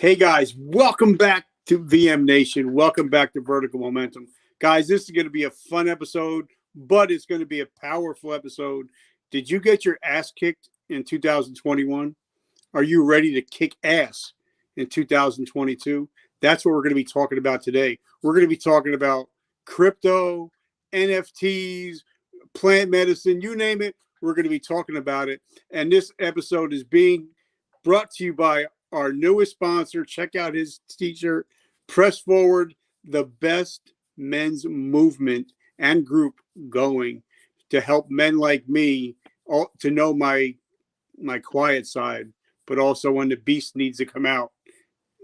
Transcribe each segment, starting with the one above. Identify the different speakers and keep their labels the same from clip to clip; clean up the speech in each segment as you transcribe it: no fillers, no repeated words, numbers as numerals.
Speaker 1: Hey guys, welcome back to VM Nation. Welcome back to Vertical Momentum. Guys, this is going to be a fun episode, but it's going to be a powerful episode. Did you get your ass kicked in 2021? Are you ready to kick ass in 2022? That's what we're going to be talking about today. We're going to be talking about crypto, NFTs, plant medicine, you name it. We're going to be talking about it. And this episode is being brought to you by our newest sponsor. Check out his t-shirt, Press Forward, the best men's movement and group going to help men like me to know my quiet side, but also when the beast needs to come out.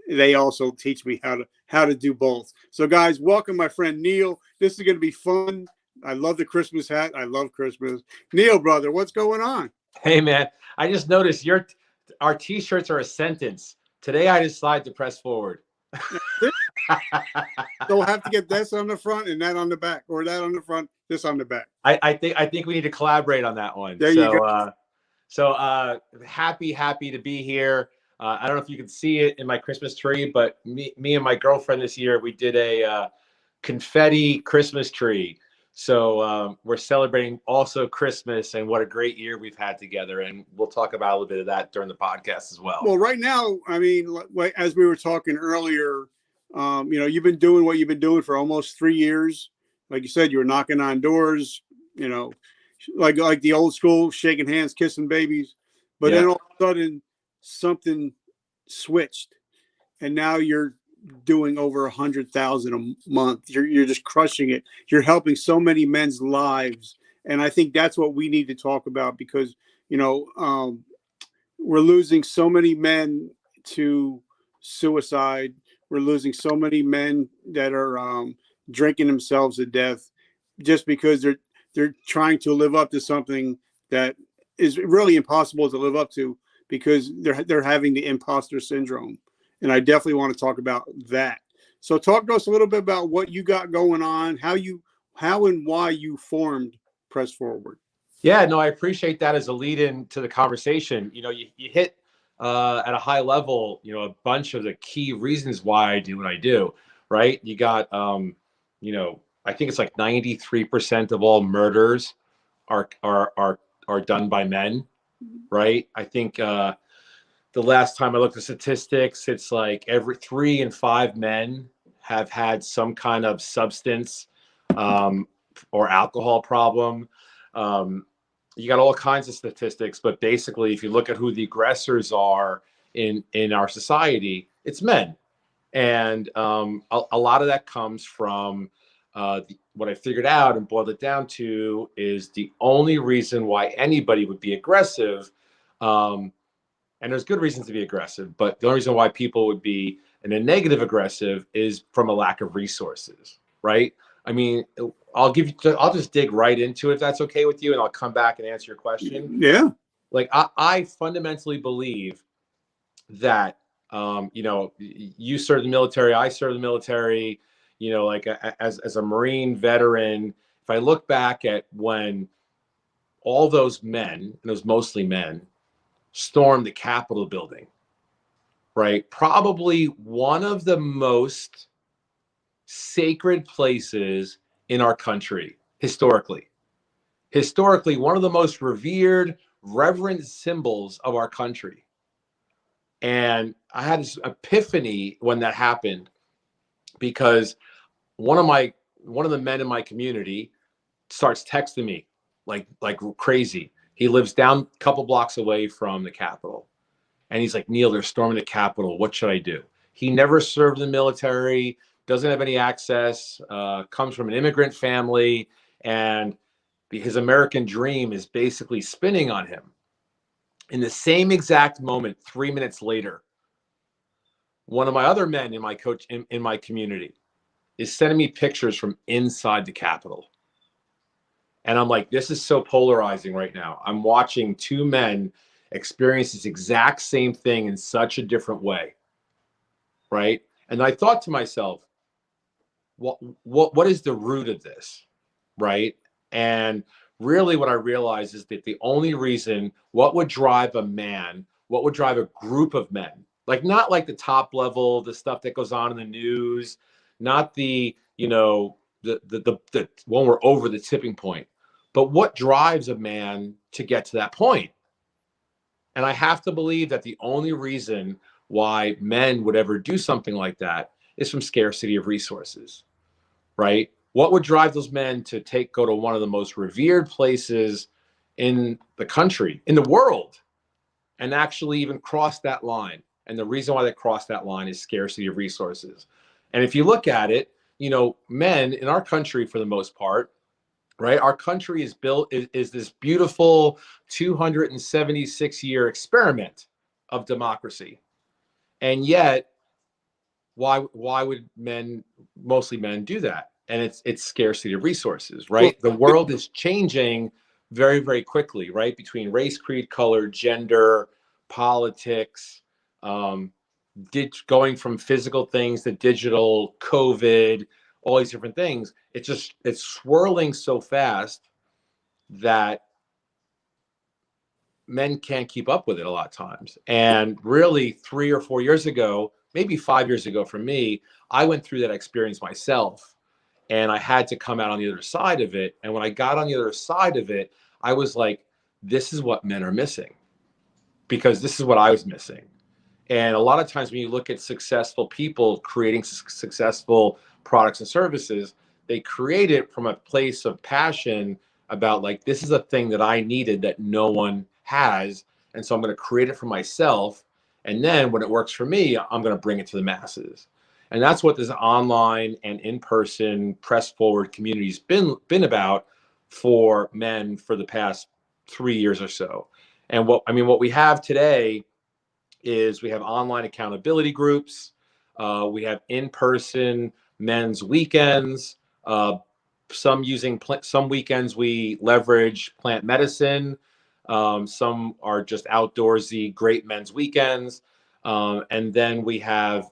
Speaker 1: They also teach me how to do both. So guys, welcome my friend Neal. This is going to be fun. I love the Christmas hat. I love Christmas. Neal, brother, what's going on?
Speaker 2: Hey man, I just noticed our t-shirts are a sentence. Today I decide to press forward.
Speaker 1: So we'll have to get this on the front and that on the back, or that on the front, this on the back.
Speaker 2: I think we need to collaborate on that one.
Speaker 1: There you go.
Speaker 2: Happy to be here. I don't know if you can see it in my Christmas tree, but me and my girlfriend this year, we did a confetti Christmas tree. So we're celebrating also Christmas and what a great year we've had together. And we'll talk about a little bit of that during the podcast as well.
Speaker 1: Well, right now, I mean, as we were talking earlier, you've been doing what you've been doing for almost 3 years. Like you said, you were knocking on doors, like the old school, shaking hands, kissing babies. But then all of a sudden, something switched, and now you're doing over 100,000 a month. You're just crushing it. You're helping so many men's lives, and I think that's what we need to talk about because we're losing so many men to suicide. We're losing so many men that are drinking themselves to death just because they're trying to live up to something that is really impossible to live up to because they're having the imposter syndrome. And I definitely want to talk about that. So talk to us a little bit about what you got going on, how and why you formed Press Forward.
Speaker 2: Yeah, no, I appreciate that as a lead in to the conversation. You hit at a high level, a bunch of the key reasons why I do what I do, right? You got, I think it's like 93% of all murders are done by men, right? I think the last time I looked at statistics, it's like every 3 in 5 men have had some kind of substance or alcohol problem. You got all kinds of statistics, but basically, if you look at who the aggressors are in our society, it's men. And a lot of that comes from what I figured out and boiled it down to is the only reason why anybody would be aggressive. And there's good reasons to be aggressive, but the only reason why people would be in a negative aggressive is from a lack of resources, right? I mean, I'll just dig right into it if that's okay with you, and I'll come back and answer your question.
Speaker 1: Yeah.
Speaker 2: Like I fundamentally believe that, you serve the military, I serve the military, like as a Marine veteran, if I look back at when all those men, and it was mostly men, stormed the Capitol building, right? Probably one of the most sacred places in our country, historically, one of the most revered, reverent symbols of our country. And I had this epiphany when that happened because one of the men in my community starts texting me like crazy. He lives down a couple blocks away from the Capitol. And he's like, Neal, they're storming the Capitol. What should I do? He never served in the military, doesn't have any access, comes from an immigrant family, and his American dream is basically spinning on him. In the same exact moment, 3 minutes later, one of my other men in my community is sending me pictures from inside the Capitol. And I'm like, this is so polarizing right now. I'm watching 2 men experience this exact same thing in such a different way, right? And I thought to myself, what is the root of this, right? And really what I realized is that the only reason, what would drive a group of men Like not like the top level, the stuff that goes on in the news, not the, you know, the when we're over the tipping point, but what drives a man to get to that point. And I have to believe that the only reason why men would ever do something like that is from scarcity of resources, right? What would drive those men to go to one of the most revered places in the country, in the world, and actually even cross that line? And the reason why they cross that line is scarcity of resources. And if you look at it, you know, men in our country, for the most part, right? Our country is built is this beautiful 276-year experiment of democracy. And yet, why would men, mostly men, do that? And it's scarcity of resources,
Speaker 1: Well,
Speaker 2: right? The world is changing very, very quickly, right? Between race, creed, color, gender, politics, um, going from physical things to digital, COVID, all these different things. It's swirling so fast that men can't keep up with it a lot of times. And really 3 or 4 years ago, maybe 5 years ago for me, I went through that experience myself and I had to come out on the other side of it. And when I got on the other side of it, I was like, this is what men are missing, because this is what I was missing. And a lot of times when you look at successful people creating successful products and services, they create it from a place of passion about like, this is a thing that I needed that no one has. And so I'm going to create it for myself. And then when it works for me, I'm going to bring it to the masses. And that's what this online and in-person press forward community's been about for men for the past 3 years or so. And what we have today is we have online accountability groups. We have in-person men's weekends. Some weekends we leverage plant medicine. Some are just outdoorsy, great men's weekends. And then we have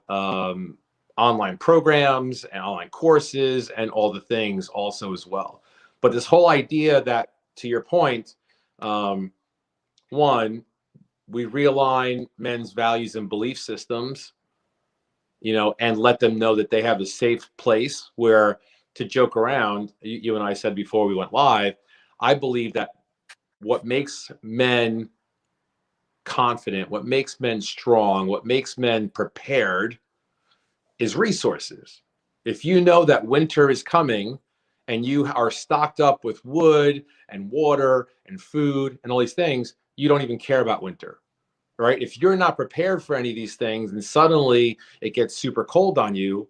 Speaker 2: online programs and online courses and all the things also as well. But this whole idea that, to your point, one, we realign men's values and belief systems, and let them know that they have a safe place where to joke around. You and I said before we went live, I believe that what makes men confident, what makes men strong, what makes men prepared is resources. If you know that winter is coming and you are stocked up with wood and water and food and all these things, you don't even care about winter. Right? If you're not prepared for any of these things and suddenly it gets super cold on you,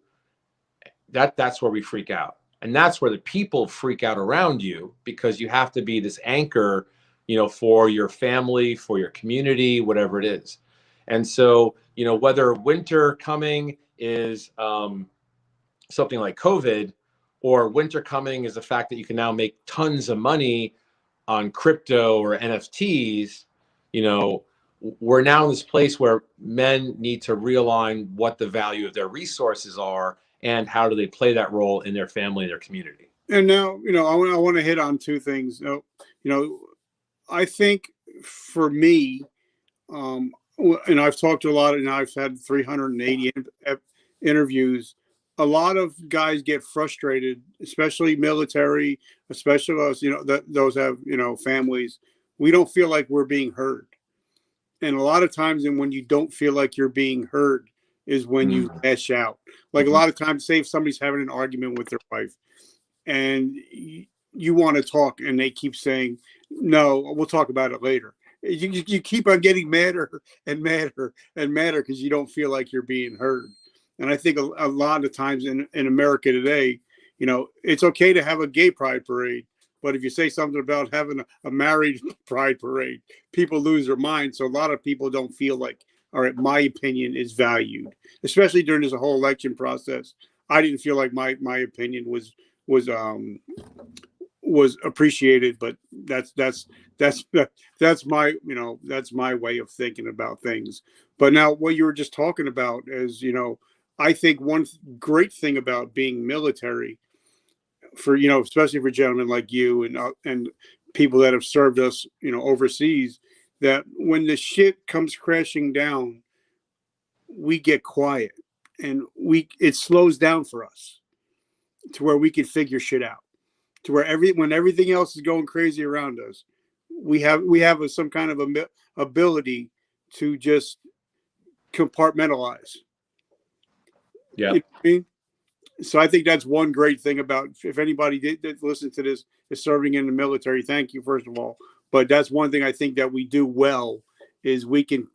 Speaker 2: that's where we freak out. And that's where the people freak out around you, because you have to be this anchor, for your family, for your community, whatever it is. And so, whether winter coming is something like COVID, or winter coming is the fact that you can now make tons of money on crypto or NFTs, we're now in this place where men need to realign what the value of their resources are and how do they play that role in their family and their community.
Speaker 1: And now, I want to hit on two things. I think for me, and I've talked to a lot, and I've had 380 interviews. A lot of guys get frustrated, especially military, especially us, that those have, families. We don't feel like we're being heard. And a lot of times, and when you don't feel like you're being heard is when you lash out. Like a lot of times, say if somebody's having an argument with their wife and you want to talk and they keep saying, no, we'll talk about it later. You keep on getting madder and madder and madder because you don't feel like you're being heard. And I think a lot of times in America today, it's okay to have a gay pride parade. But if you say something about having a married pride parade, people lose their mind. So a lot of people don't feel like, all right, my opinion is valued, especially during this whole election process. I didn't feel like my opinion was appreciated, but that's my that's my way of thinking about things. But now what you were just talking about is, I think one great thing about being military, for especially for gentlemen like you and people that have served us overseas, that when the shit comes crashing down, we get quiet and it slows down for us to where we can figure shit out. To where when everything else is going crazy around us, we have some kind of ability to just compartmentalize.
Speaker 2: Yeah.
Speaker 1: You know what I mean? So I think that's one great thing about, if anybody did listen to this is serving in the military, thank you first of all. But that's one thing I think that we do well is we can,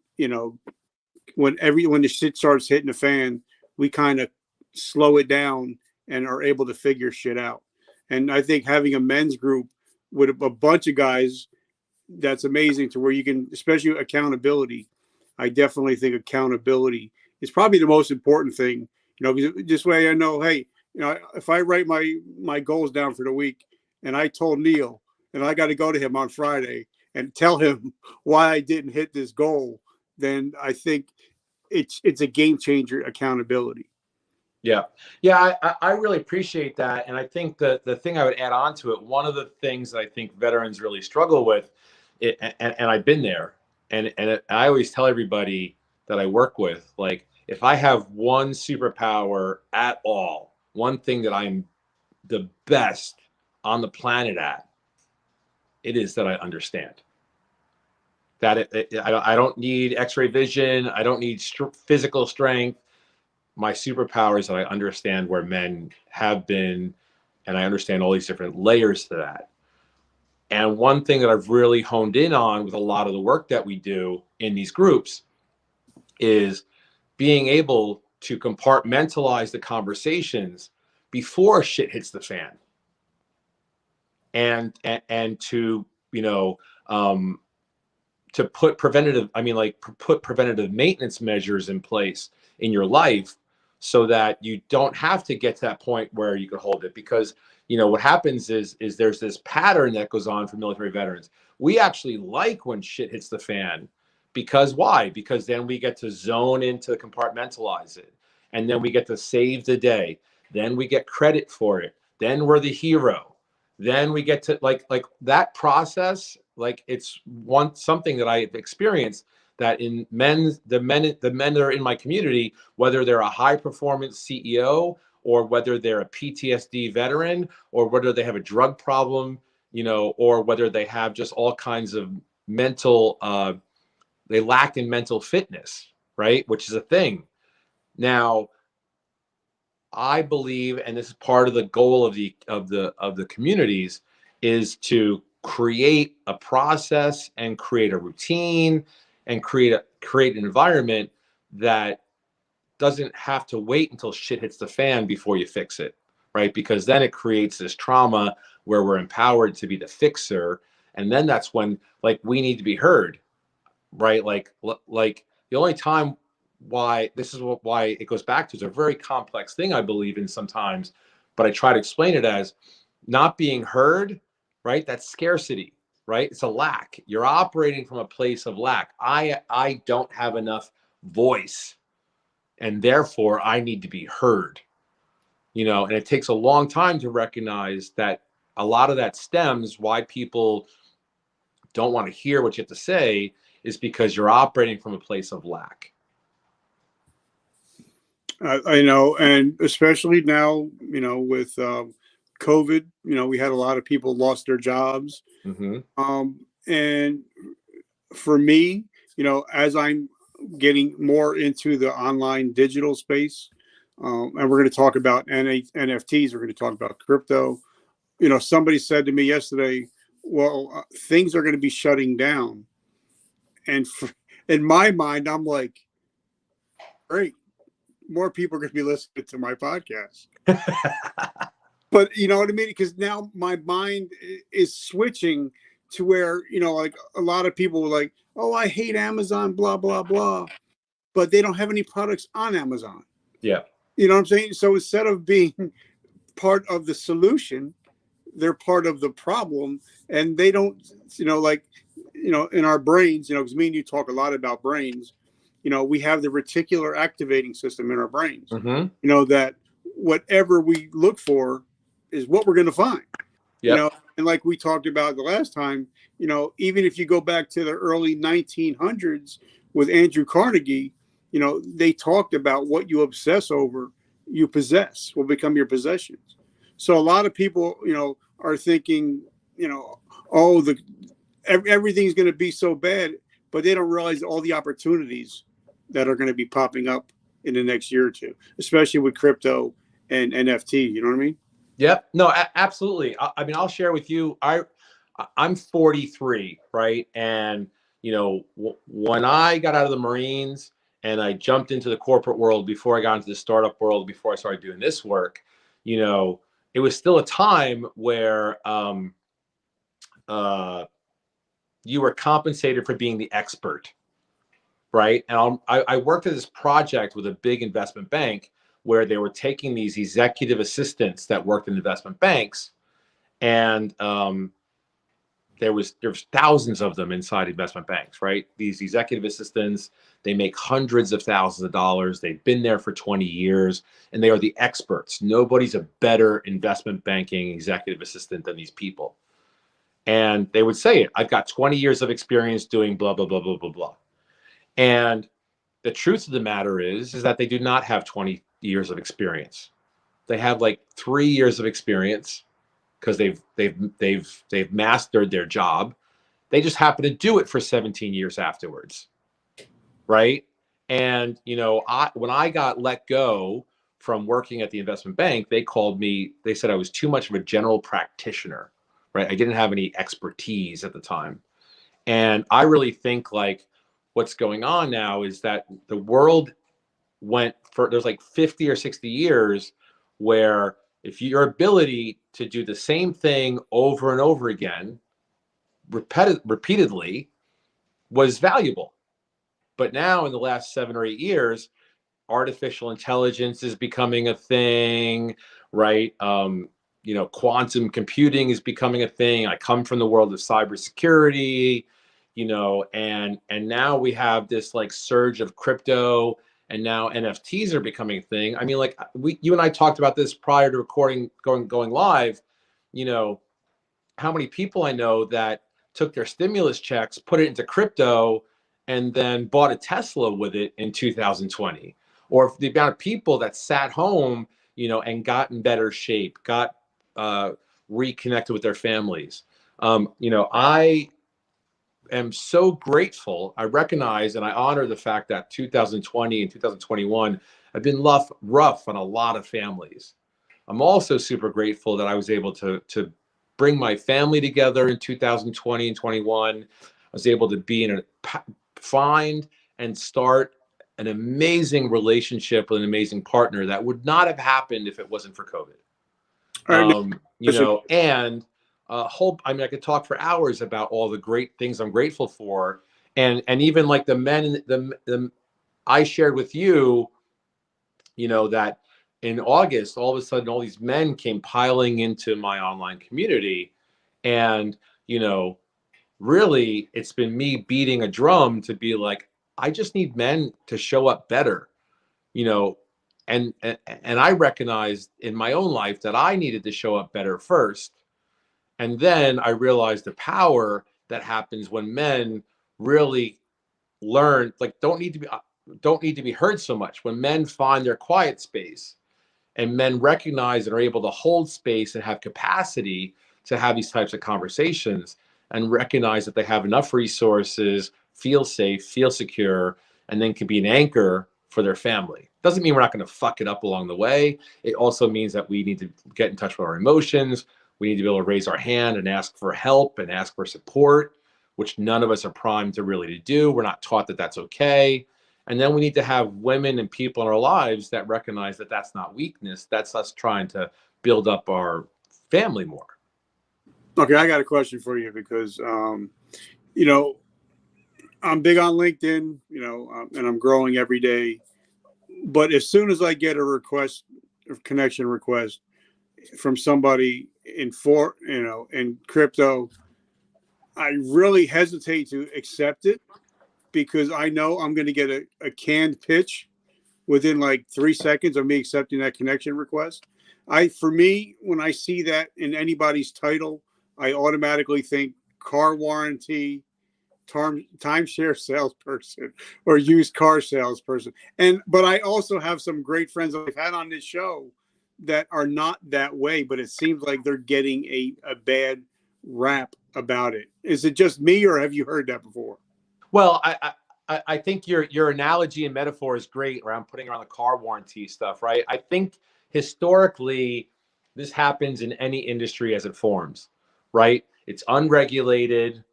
Speaker 1: when the shit starts hitting the fan, we kind of slow it down and are able to figure shit out. And I think having a men's group with a bunch of guys, that's amazing, to where you can, especially accountability. I definitely think accountability is probably the most important thing. This way I know, hey, if I write my goals down for the week, and I told Neal, and I got to go to him on Friday and tell him why I didn't hit this goal, then I think it's a game changer, accountability.
Speaker 2: Yeah. Yeah. I really appreciate that. And I think the thing I would add on to it, one of the things that I think veterans really struggle with, and I've been there, and I always tell everybody that I work with, like, if I have one superpower at all, one thing that I'm the best on the planet at, it is that I understand. That I don't need X-ray vision. I don't need physical strength. My superpower is that I understand where men have been, and I understand all these different layers to that. And one thing that I've really honed in on with a lot of the work that we do in these groups is being able to compartmentalize the conversations before shit hits the fan, and to, to put preventative maintenance measures in place in your life, so that you don't have to get to that point where you could hold it. Because what happens is there's this pattern that goes on for military veterans. We actually like when shit hits the fan, because why? Because then we get to zone into compartmentalize it, and then we get to save the day, then we get credit for it, then we're the hero, then we get to like that process. Like, it's something that I've experienced, that in the men that are in my community, whether they're a high performance CEO, or whether they're a PTSD veteran, or whether they have a drug problem, or whether they have just all kinds of mental, they lack in mental fitness, right? Which is a thing. Now, I believe, and this is part of the goal of the communities, is to create a process and create a routine and create an environment that doesn't have to wait until shit hits the fan before you fix it, right? Because then it creates this trauma where we're empowered to be the fixer, and then that's when, like, we need to be heard, right? Like the only time why it goes back to, is a very complex thing, I believe in sometimes, but I try to explain it as not being heard, right? That's scarcity, right? It's a lack. You're operating from a place of lack. I don't have enough voice, and therefore I need to be heard, and it takes a long time to recognize that a lot of that stems why people don't want to hear what you have to say, is because you're operating from a place of lack.
Speaker 1: I know, and especially now, with COVID, we had a lot of people lost their jobs.
Speaker 2: Mm-hmm.
Speaker 1: And for me, as I'm getting more into the online digital space, and we're going to talk about NFTs, we're going to talk about crypto. Somebody said to me yesterday, well, things are going to be shutting down. And in my mind, I'm like, great, more people are going to be listening to my podcast. But you know what I mean? Because now my mind is switching to where, like a lot of people were like, oh, I hate Amazon, blah, blah, blah. But they don't have any products on Amazon.
Speaker 2: Yeah.
Speaker 1: You know what I'm saying? So instead of being part of the solution, they're part of the problem. And they don't, in our brains, because me and you talk a lot about brains, we have the reticular activating system in our brains,
Speaker 2: mm-hmm.
Speaker 1: That whatever we look for is what we're going to find.
Speaker 2: Yep.
Speaker 1: And like we talked about the last time, even if you go back to the early 1900s with Andrew Carnegie, they talked about what you obsess over, you possess, will become your possessions. So a lot of people, are thinking, oh, everything's going to be so bad, but they don't realize all the opportunities that are going to be popping up in the next year or two, especially with crypto and NFT. You know what I mean?
Speaker 2: Yep. No, absolutely. I mean, I'll share with you. I'm 43, right? And when I got out of the Marines and I jumped into the corporate world before I got into the startup world, before I started doing this work, it was still a time where you were compensated for being the expert, right? And I worked at this project with a big investment bank where they were taking these executive assistants that worked in investment banks, and there's thousands of them inside investment banks, right? These executive assistants, they make hundreds of thousands of dollars. They've been there for 20 years, and they are the experts. Nobody's a better investment banking executive assistant than these people. And they would say it. I've got 20 years of experience doing blah, blah, blah, blah, blah, blah. And the truth of the matter is that they do not have 20 years of experience. They have like 3 years of experience because they've mastered their job. They just happen to do it for 17 years afterwards, right? And when I got let go from working at the investment bank, they called me. They said I was too much of a general practitioner, right? I didn't have any expertise at the time. And I really think like what's going on now is that the world there's like 50 or 60 years where if your ability to do the same thing over and over again, repeatedly, was valuable. But now in the last 7 or 8 years, artificial intelligence is becoming a thing, right? Quantum computing is becoming a thing. I come from the world of cybersecurity, and now we have this like surge of crypto, and now NFTs are becoming a thing. I mean, like you and I talked about this prior to recording, going live. How many people I know that took their stimulus checks, put it into crypto, and then bought a Tesla with it in 2020, or the amount of people that sat home, and got in better shape, got reconnected with their families. I am so grateful. I recognize and I honor the fact that 2020 and 2021 have been rough on a lot of families. I'm also super grateful that I was able to bring my family together in 2020 and 21. I was able to find and start an amazing relationship with an amazing partner that would not have happened if it wasn't for COVID. And I mean, I could talk for hours about all the great things I'm grateful for, and even like the men, I shared with you, that in August, all of a sudden, all these men came piling into my online community, and really, it's been me beating a drum to be like, I just need men to show up better, and I recognized in my own life that I needed to show up better first. And then I realized the power that happens when men really learn, like don't need to be heard so much. When men find their quiet space and men recognize and are able to hold space and have capacity to have these types of conversations and recognize that they have enough resources, feel safe, feel secure, and then can be an anchor for their family. Doesn't mean we're not going to fuck it up along the way. It also means that we need to get in touch with our emotions. We need to be able to raise our hand and ask for help and ask for support, which none of us are primed to really to do. We're not taught that that's okay. And then we need to have women and people in our lives that recognize that that's not weakness. That's us trying to build up our family more.
Speaker 1: Okay, I got a question for you because, I'm big on LinkedIn, and I'm growing every day. But as soon as I get a connection request from somebody in crypto, I really hesitate to accept it because I know I'm going to get a canned pitch within like 3 seconds of me accepting that connection request. For me, when I see that in anybody's title, I automatically think car warranty, timeshare salesperson or used car salesperson. But I also have some great friends I've had on this show that are not that way, but it seems like they're getting a bad rap about it. Is it just me, or have you heard that before?
Speaker 2: Well, I think your analogy and metaphor is great around putting around the car warranty stuff, right? I think historically this happens in any industry as it forms, right? It's unregulated,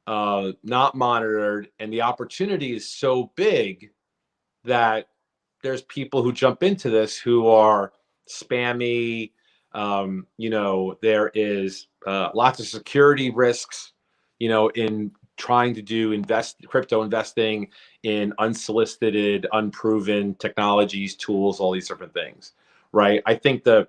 Speaker 2: not monitored, and the opportunity is so big that there's people who jump into this who are spammy. There is lots of security risks, in trying to do crypto investing in unsolicited, unproven technologies, tools, all these different things, right? I think the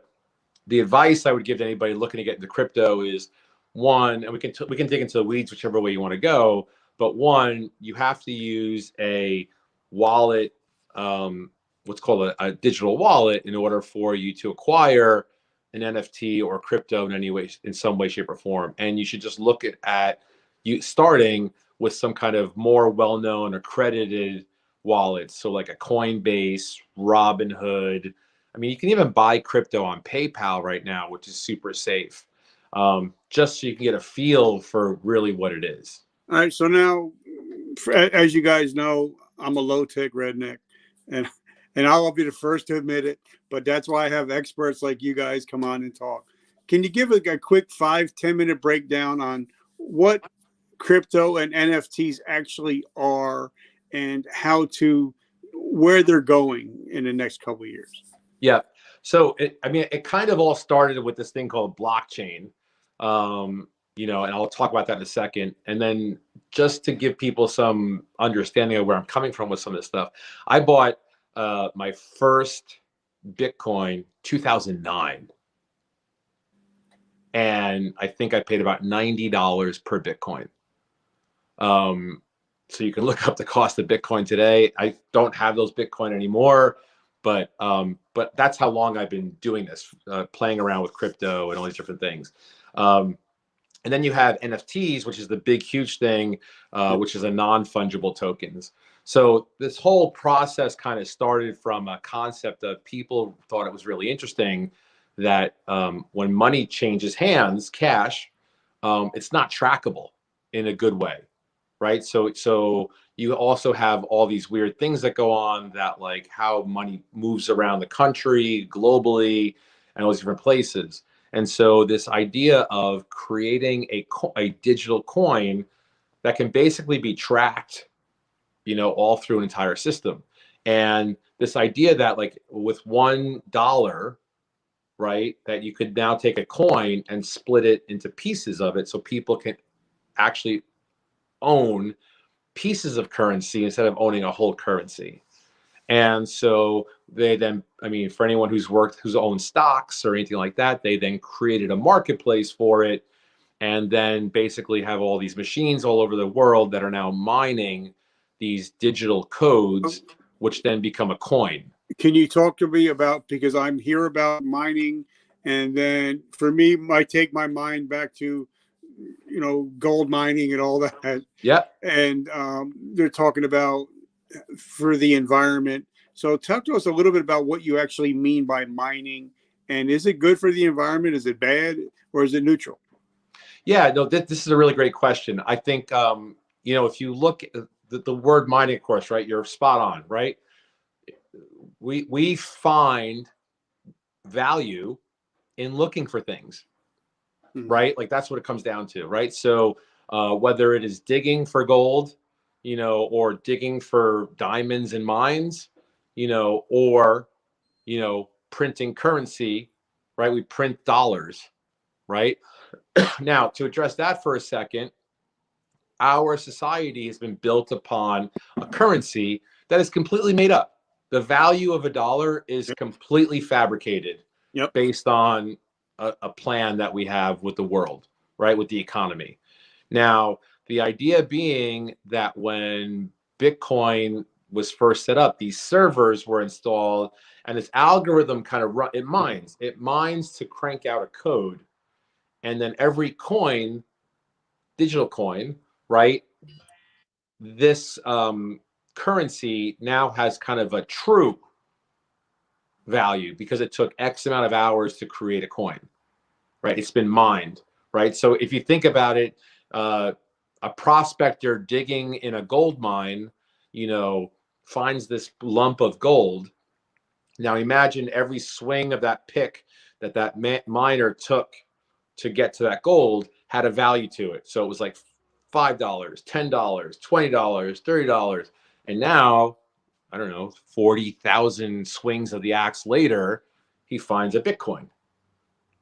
Speaker 2: advice I would give to anybody looking to get into crypto is one, and we can dig into the weeds whichever way you want to go, but one, you have to use a wallet, what's called a digital wallet, in order for you to acquire an NFT or crypto in any way, in some way, shape, or form. And you should just look at you starting with some kind of more well-known, accredited wallets, so like a Coinbase, Robinhood. I mean, you can even buy crypto on PayPal right now, which is super safe, just so you can get a feel for really what it is.
Speaker 1: All right. So now, as you guys know, I'm a low tech redneck, and I'll be the first to admit it. But that's why I have experts like you guys come on and talk. Can you give a quick 5-10 minute breakdown on what crypto and NFTs actually are, and where they're going in the next couple of years?
Speaker 2: Yeah. So it kind of all started with this thing called blockchain, and I'll talk about that in a second. And then just to give people some understanding of where I'm coming from with some of this stuff, I bought my first Bitcoin 2009, and I think I paid about $90 per Bitcoin. So you can look up the cost of Bitcoin today. I don't have those Bitcoin anymore, but that's how long I've been doing this, playing around with crypto and all these different things. And then you have NFTs, which is the big, huge thing, which is a non-fungible tokens. So this whole process kind of started from a concept of people thought it was really interesting that when money changes hands, cash, it's not trackable in a good way, right? So you also have all these weird things that go on, that like how money moves around the country, globally, and all these different places. And so this idea of creating a digital coin that can basically be tracked, all through an entire system. And this idea that like with $1, right, that you could now take a coin and split it into pieces of it so people can actually own pieces of currency instead of owning a whole currency. And so they then, I mean, for anyone who's owned stocks or anything like that, they then created a marketplace for it, and then basically have all these machines all over the world that are now mining these digital codes, which then become a coin.
Speaker 1: Can you talk to me about, because I'm here about mining, and then for me, I take my mind back to, gold mining and all that.
Speaker 2: Yeah.
Speaker 1: And they're talking about for the environment. So talk to us a little bit about what you actually mean by mining, and is it good for the environment? Is it bad, or is it neutral?
Speaker 2: Yeah, no, this is a really great question. I think, if you look at the word mining, of course, right, you're spot on, right? We find value in looking for things, right? Like that's what it comes down to, right? So whether it is digging for gold, or digging for diamonds and mines, or printing currency, right? We print dollars, right? Now, to address that for a second, our society has been built upon a currency that is completely made up. The value of a dollar is completely fabricated.
Speaker 1: Yep.
Speaker 2: Based on a plan that we have with the world, right? With the economy. Now, the idea being that when Bitcoin was first set up, these servers were installed, and this algorithm kind of it mines to crank out a code. And then every coin, digital coin, right, this currency now has kind of a true value because it took X amount of hours to create a coin, right? It's been mined, right? So if you think about it, a prospector digging in a gold mine, finds this lump of gold. Now imagine every swing of that pick that miner took to get to that gold had a value to it. So it was like $5, $10, $20, $30. And now, I don't know, 40,000 swings of the axe later, he finds a Bitcoin.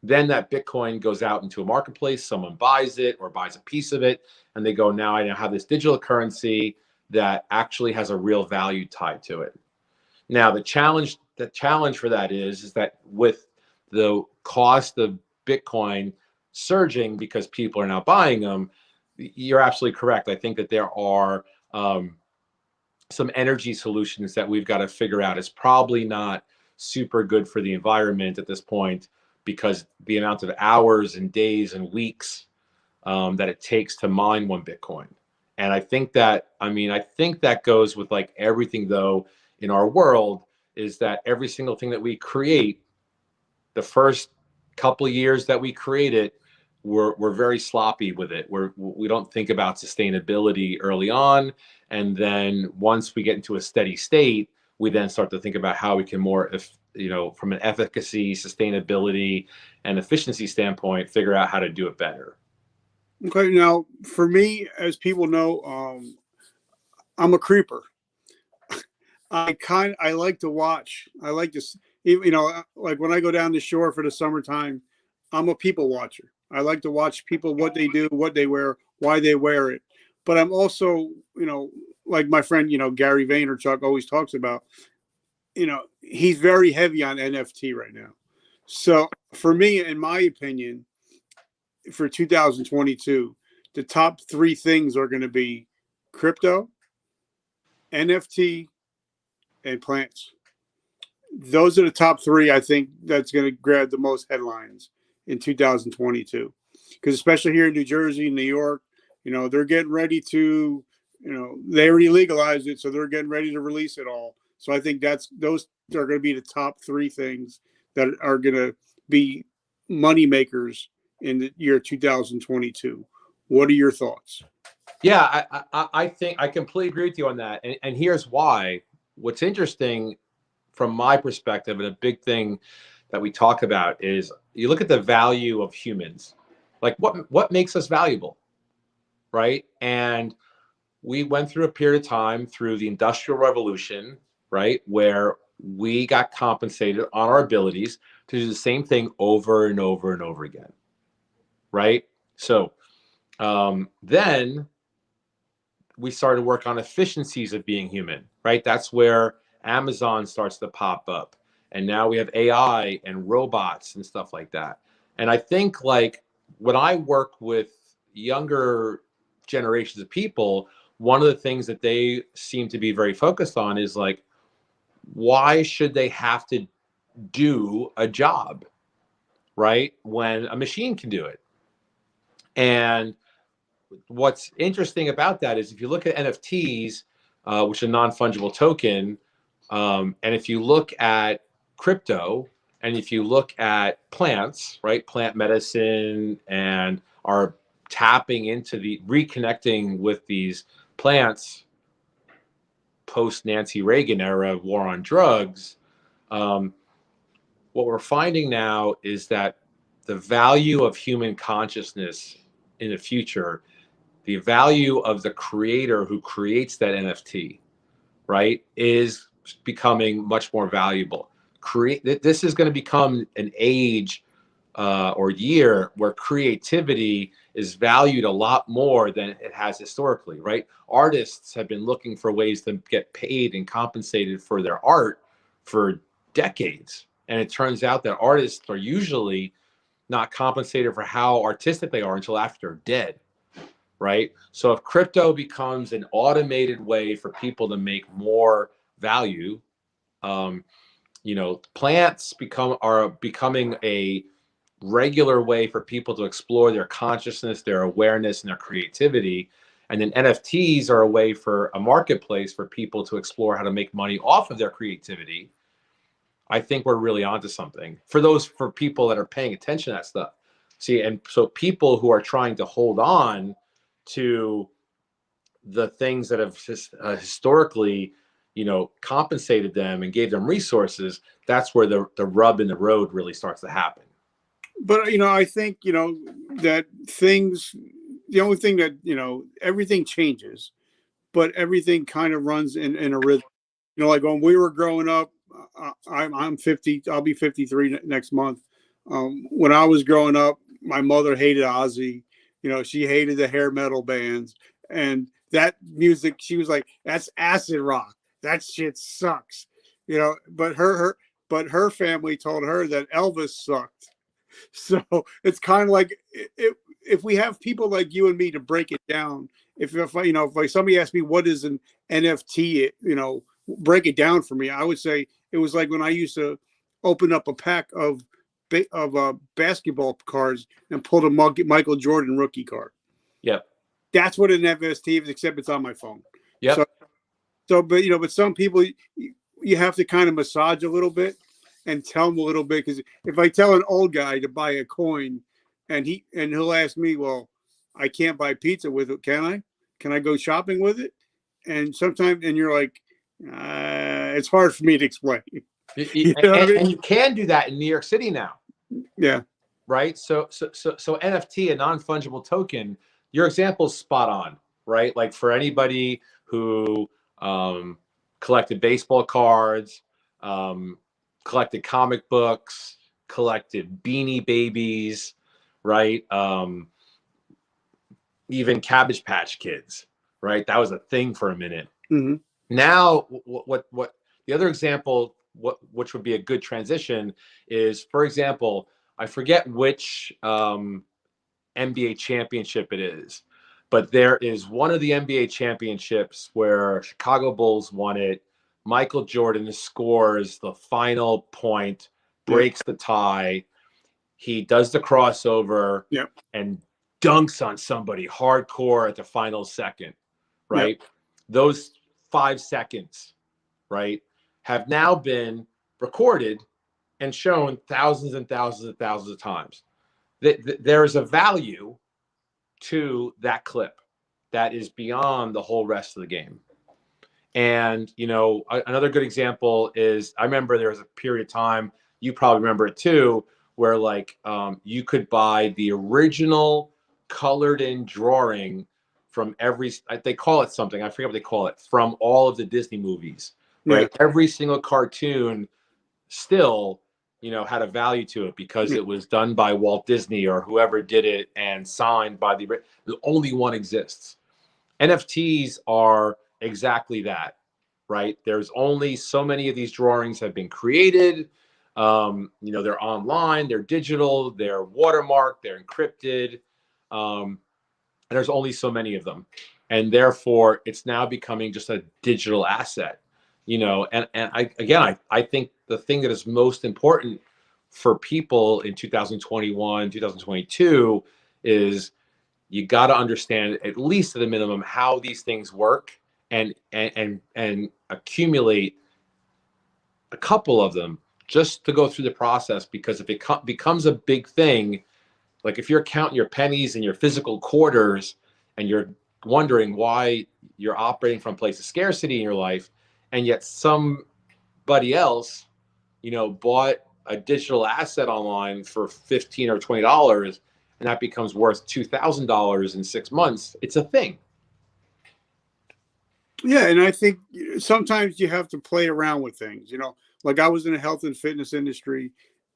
Speaker 2: Then that Bitcoin goes out into a marketplace, someone buys it or buys a piece of it, and they go, now I now have this digital currency that actually has a real value tied to it. Now the challenge for that is that with the cost of Bitcoin surging because people are now buying them, you're absolutely correct. I think that there are some energy solutions that we've got to figure out. It's probably not super good for the environment at this point because the amount of hours and days and weeks that it takes to mine one Bitcoin. And I think that goes with like everything though in our world, is that every single thing that we create, the first couple of years that we create it, we're very sloppy with it. We don't think about sustainability early on. And then once we get into a steady state, we then start to think about how we can more, from an efficacy, sustainability, and efficiency standpoint, figure out how to do it better.
Speaker 1: Okay, now for me, as people know, I'm a creeper. I like to watch. I like to, like when I go down the shore for the summertime, I'm a people watcher. I like to watch people, what they do, what they wear, why they wear it. But I'm also, like my friend, Gary Vaynerchuk always talks about, he's very heavy on NFT right now. So for me, in my opinion, for 2022, the top three things are going to be crypto, NFT, and plants. Those are the top three I think that's going to grab the most headlines in 2022. Because especially here in New Jersey, New York, they're getting ready to, they already legalized it, so they're getting ready to release it all. So I think those are going to be the top three things that are going to be money makers in the year 2022. What are your thoughts?
Speaker 2: Yeah, I think I completely agree with you on that. And here's why. What's interesting from my perspective, and a big thing that we talk about, is you look at the value of humans. Like what makes us valuable, right? And we went through a period of time through the Industrial Revolution, right, where we got compensated on our abilities to do the same thing over and over and over again, right? So then we started to work on efficiencies of being human, right? That's where Amazon starts to pop up. And now we have AI and robots and stuff like that. And I think like when I work with younger generations of people, one of the things that they seem to be very focused on is like, why should they have to do a job, right? When a machine can do it. And what's interesting about that is if you look at NFTs, which is a non-fungible token, and if you look at crypto, and if you look at plants, right, plant medicine, and are tapping into the reconnecting with these plants post Nancy Reagan era war on drugs, what we're finding now is that the value of human consciousness in the future, the value of the creator who creates that NFT, right, is becoming much more valuable. This is going to become an age or year where creativity is valued a lot more than it has historically, right? Artists have been looking for ways to get paid and compensated for their art for decades. And it turns out that artists are usually not compensated for how artistic they are until after they're dead, right? So if crypto becomes an automated way for people to make more value, plants are becoming a regular way for people to explore their consciousness, their awareness, and their creativity. And then NFTs are a way for a marketplace for people to explore how to make money off of their creativity. I think we're really onto something for people that are paying attention to that stuff. See, and so people who are trying to hold on to the things that have historically, compensated them and gave them resources, that's where the rub in the road really starts to happen.
Speaker 1: But I think that the only thing that everything changes, but everything kind of runs in a rhythm. Like when we were growing up, I'm 50. I'll be 53 next month. When I was growing up, my mother hated Ozzy. She hated the hair metal bands, and that music. She was like, "That's acid rock. That shit sucks." But her family told her that Elvis sucked. So it's kind of like if we have people like you and me to break it down. If like somebody asked me what is an NFT, break it down for me, I would say it was like when I used to open up a pack of basketball cards and pull a Michael Jordan rookie card.
Speaker 2: Yeah,
Speaker 1: that's what an NFT is, except it's on my phone.
Speaker 2: Yeah.
Speaker 1: But some people you have to kind of massage a little bit and tell them a little bit, because if I tell an old guy to buy a coin and he'll ask me, well, I can't buy pizza with it, can I? Can I go shopping with it? And sometimes, and you're like, it's hard for me to explain.
Speaker 2: And you can do that in New York City now.
Speaker 1: Yeah.
Speaker 2: Right. So NFT, a non-fungible token, your example is spot on, right? Like for anybody who collected baseball cards, collected comic books, collected Beanie Babies, right? Even Cabbage Patch Kids, right? That was a thing for a minute.
Speaker 1: Mm-hmm.
Speaker 2: Now, what the other example, which would be a good transition, is, for example, I forget which NBA championship it is, but there is one of the NBA championships where Chicago Bulls won it. Michael Jordan scores the final point, breaks the tie. He does the crossover and dunks on somebody hardcore at the final second, right? Those 5 seconds, right, have now been recorded and shown thousands and thousands and thousands of times. There is a value to that clip that is beyond the whole rest of the game. And, another good example is, I remember there was a period of time, you probably remember it too, where like you could buy the original colored in drawing from they call it something, I forget what they call it, from all of the Disney movies, right? Every single cartoon still, had a value to it because it was done by Walt Disney or whoever did it and signed by the only one exists. NFTs are exactly that, right? There's only so many of these drawings have been created. They're online, they're digital, they're watermarked, they're encrypted. And there's only so many of them. And therefore, it's now becoming just a digital asset. And I think the thing that is most important for people in 2021, 2022 is you got to understand, at least at a minimum, how these things work and accumulate a couple of them just to go through the process. Because if it becomes a big thing, like if you're counting your pennies and your physical quarters and you're wondering why you're operating from a place of scarcity in your life, and yet somebody else, bought a digital asset online for $15 or $20, and that becomes worth $2,000 in 6 months, it's a thing.
Speaker 1: Yeah, and I think sometimes you have to play around with things. Like I was in the health and fitness industry.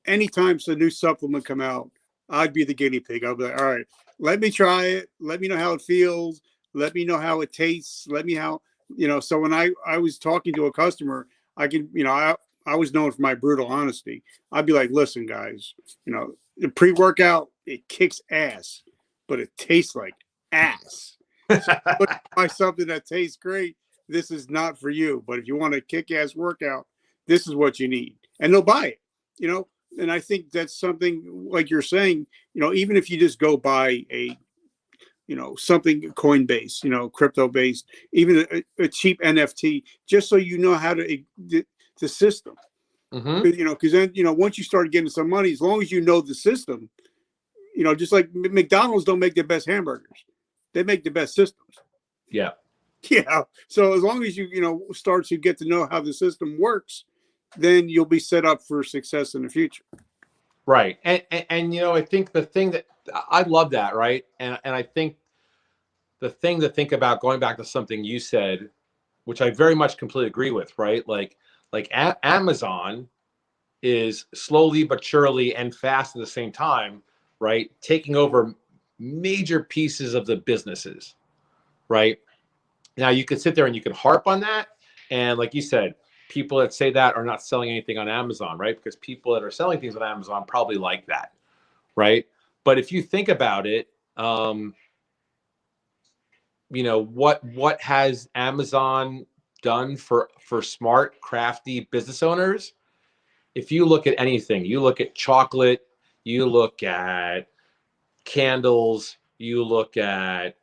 Speaker 1: Anytime a new supplement come out, I'd be the guinea pig. I'd be like, all right, let me try it. Let me know how it feels. Let me know how it tastes. Let me so when I was talking to a customer, I can, I was known for my brutal honesty. I'd be like, listen, guys, the pre-workout, it kicks ass, but it tastes like ass. So look, buy something that tastes great. This is not for you. But if you want a kick-ass workout, this is what you need. And they'll buy it, And I think that's something like you're saying, even if you just go buy a something Coinbase, crypto based, even a cheap NFT, just so you know how to the system.
Speaker 2: Mm-hmm.
Speaker 1: Because then once you start getting some money, as long as you know the system, just like McDonald's don't make the best hamburgers, they make the best systems.
Speaker 2: Yeah.
Speaker 1: Yeah. So as long as you start to get to know how the system works, then you'll be set up for success in the future.
Speaker 2: Right. And I think the thing that I love that, right? And I think the thing to think about, going back to something you said, which I very much completely agree with, right? Like Amazon is slowly but surely and fast at the same time, right? Taking over major pieces of the businesses, right? Now you could sit there and you can harp on that. And like you said, people that say that are not selling anything on Amazon, right? Because people that are selling things on Amazon probably like that, right? But if you think about it, what has Amazon done for smart, crafty business owners? If you look at anything, you look at chocolate, you look at candles, you look at